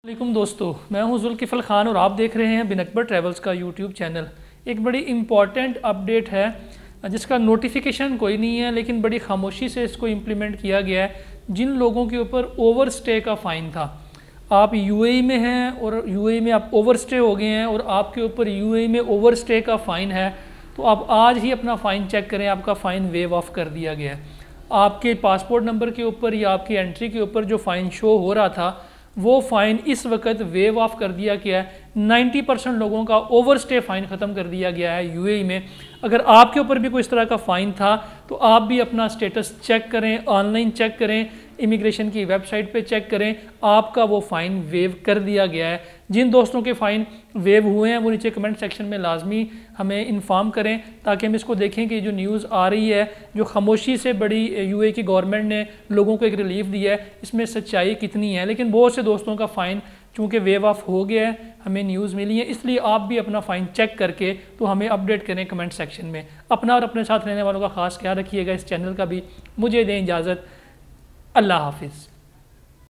वालेकुम दोस्तों, मैं हूं जुल्किफल ख़ान और आप देख रहे हैं बिन अकबर ट्रैवल्स का यूट्यूब चैनल। एक बड़ी इम्पॉर्टेंट अपडेट है जिसका नोटिफिकेशन कोई नहीं है, लेकिन बड़ी खामोशी से इसको इम्प्लीमेंट किया गया है। जिन लोगों के ऊपर ओवर स्टे का फ़ाइन था, आप यूएई में हैं और यूएई में आप ओवर स्टे हो गए हैं और आपके ऊपर यूएई में ओवर स्टे का फ़ाइन है, तो आप आज ही अपना फ़ाइन चेक करें। आपका फ़ाइन वेव ऑफ कर दिया गया है। आपके पासपोर्ट नंबर के ऊपर या आपकी एंट्री के ऊपर जो फ़ाइन शो हो रहा था, वो फ़ाइन इस वक्त वेव ऑफ कर दिया गया है। 90% लोगों का ओवर स्टे फ़ाइन ख़त्म कर दिया गया है यूएई में। अगर आपके ऊपर भी कोई इस तरह का फ़ाइन था तो आप भी अपना स्टेटस चेक करें, ऑनलाइन चेक करें, इमिग्रेशन की वेबसाइट पे चेक करें, आपका वो फ़ाइन वेव कर दिया गया है। जिन दोस्तों के फ़ाइन वेव हुए हैं वो नीचे कमेंट सेक्शन में लाजमी हमें इन्फॉर्म करें, ताकि हम इसको देखें कि जो न्यूज़ आ रही है, जो खामोशी से बड़ी यूएई की गवर्नमेंट ने लोगों को एक रिलीफ दिया है, इसमें सच्चाई कितनी है। लेकिन बहुत से दोस्तों का फ़ाइन चूँकि वेव ऑफ हो गया है, हमें न्यूज़ मिली है, इसलिए आप भी अपना फ़ाइन चेक करके तो हमें अपडेट करें कमेंट सेक्शन में। अपना और अपने साथ रहने वालों का खास ख्याल रखिएगा। इस चैनल का भी मुझे दें इजाज़त। अल्लाह हाफिज़।